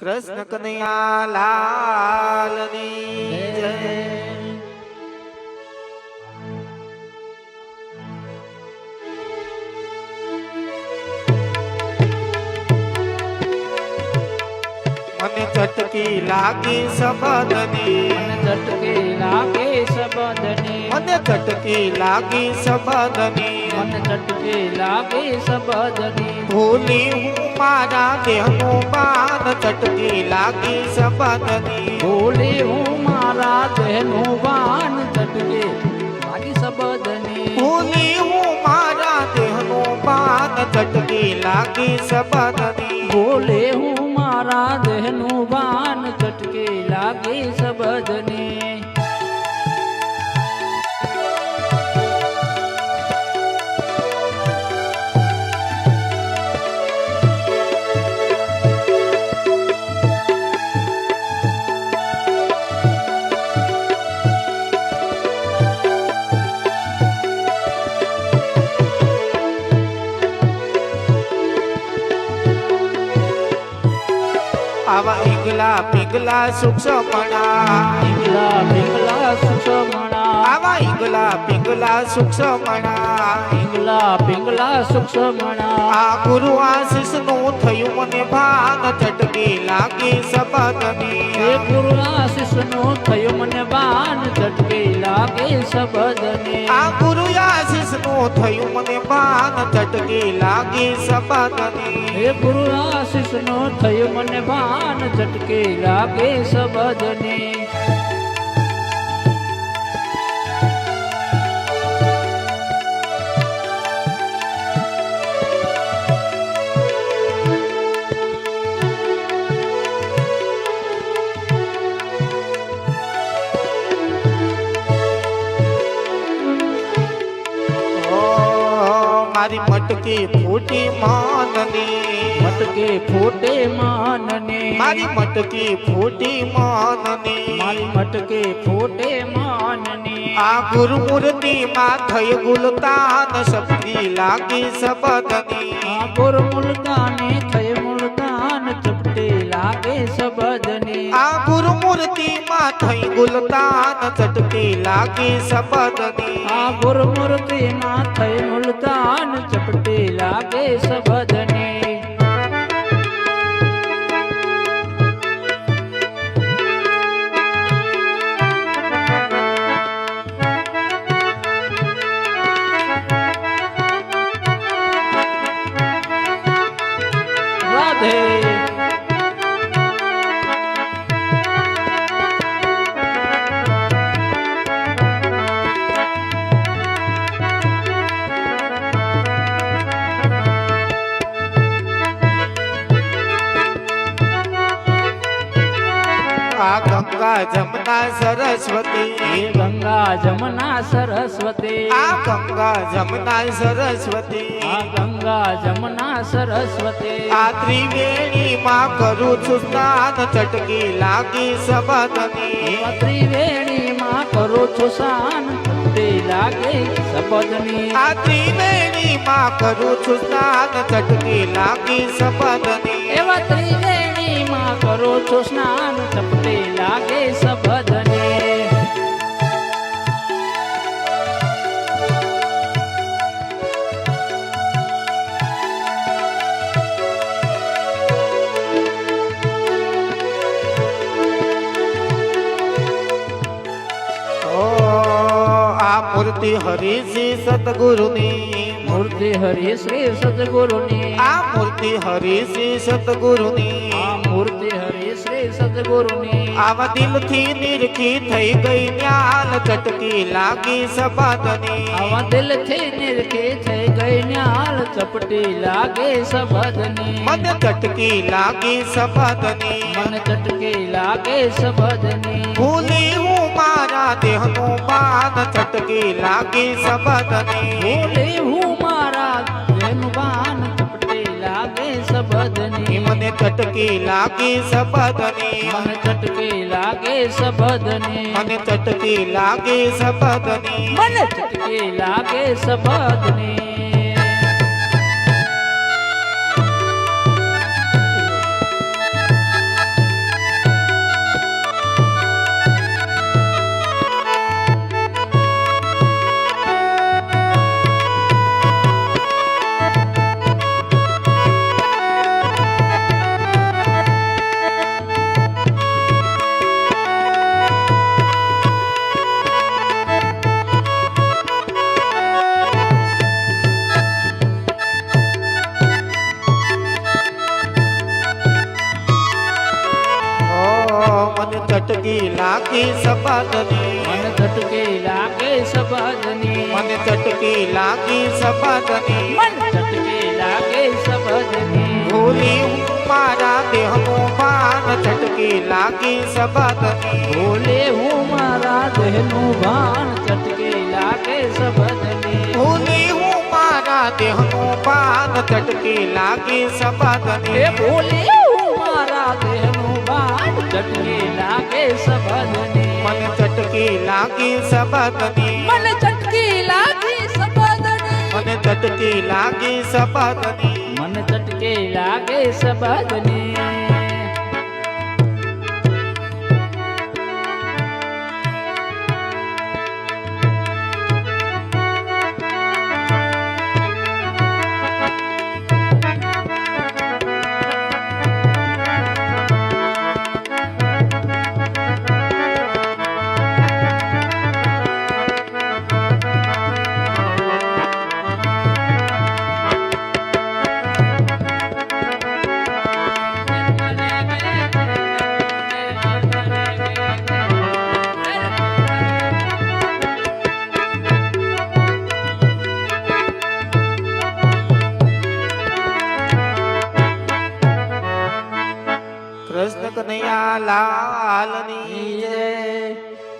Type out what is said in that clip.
કૃષ્ણ કનૈયા લાલની જય। મને ચટકી લાગી શબ્દની, મને ચટકી લાગે શબ્દની, મને ચટકી લાગી શબ્દની, મને ચટકી લાગે શબ્દની। ભૂલી હું મારા દેહનું બાન, ચટકી લાગી શબ્દની, ભૂલી હું મારા દેહનું બાન, ચટકી લાગી શબ્દની। ભૂલી હું મારા દેહનું બાન, ચટકી લાગી શબ્દની, ભૂલી હું મારા દેહનું બાન, ચટકી લાગે શબ્દની। આવા ઈગલા પીગલા સૂક્ષ્મણા, પિંગલા પિંગલા સુષમણા, આવા ઈગલા પીગલા સૂક્ષ્મણા, પિંગલા પિંગલા સુષમણા। આ ગુરુ આશીષ નું થયું મને ભાન, ચટકી લાગી શબ્દની, હે ગુરુ આશીષ નું થયું મને બાન, ચટકી લાગે શબ્દની। આ ગુરુ આશીષ નું થયું મને ભાન, ચટકી લાગી શબ્દની, હે ગુરુ આશીષ નું થયું મને બાન, ચટકી લાગે શબ્દની। ઓ મારી મટકી ફૂટી માનની, મટકે ફૂટે માનને, મારી મટકી ફૂટી માનની, મારી મટકે ફૂટે માનને। આ ગુરુ મૂર્તિ માં થઈ ગુલતાન, શક્તિ લાગી શબ્દની, આ ગુરુ મુલતાને થઈ મુલતાન, ચપટી લાગે શબ્દની। આ ગુરુ મૂર્તિ માં થઈ ગુલતાન, ચટકી લાગી શબ્દની, આ ગુરુ મૂર્તિ માં થઈ મુલતાન, ચપટી લાગે શબ્દની। રાધે આ ગંગા જમના સરસ્વતી, હે ગંગા જમના સરસ્વતી, આ ગંગા જમના સરસ્વતી, આ ગંગા જમના સરસ્વતી। આ ત્રિવેણી માં કરું છું સ્નાન, ચટકી લાગી શબ્દની, આ ત્રિવેણી માં કરું છું સ્નાન, ચપટી લાગે શબ્દની। આ ત્રિવેણી માં કરું છું સ્નાન, ચટકી લાગી શબ્દની, એવા ત્રિવેણી માં કરું છું સ્નાન, ચપટી લાગે શબ્દની। ઓ આ મૂર્તિ હરિજી સતગુરુની, મૂર્તિ હરિ શ્રી સદગુરુની, આ મૂર્તિ હરિજી સતગુરુની, આ મૂર્તિ હરિ શ્રી સદગુરુની। આવા દિલથી નિરખી થઈ ગઈ જ્ઞાન, ચટકી લાગી શબ્દની, આવા દિલથી નિરખી થઈ ગઈ ન્યાલ, ચપટી લાગે શબ્દની। મને ચટકી લાગી શબ્દની, મને ચટકી લાગે શબ્દની। ભૂલી હું મારા દેહનું બાન, ચટકી લાગી શબ્દની, ભૂલી હું મારા દેહનું બાન, ચપટી લાગે શબ્દની। મને ચટકી લાગી શબ્દની, મને ચટકી લાગે શબ્દની, મને ચટકી લાગી શબ્દની, મને ચટકી લાગે શબ્દની। ચટકી લાગી સબદની મન ચટકે લાગે સબદની મને ચટકી લાગી સબદની મન ચટકે લાગે સબદની ભૂલી હું મારા દેહનું ભાન ચટકી લાગી સબદની ભૂલે હું મારા દેહનું ભાન ચટકે લાગે સબદની ભૂલી હું મારા દેહનું ભાન ચટકી લાગી એ સબદની ભૂલે હું મારા દેહનું ભાન ચટકે લાગે સબદની મને ચટકી લાગી સબદની મને ચટકી લાગી સબદની મને ચટકી લાગી સબદની મન ચટકે લાગે સબદની કૃષ્ણ કનૈયા લાલની જય.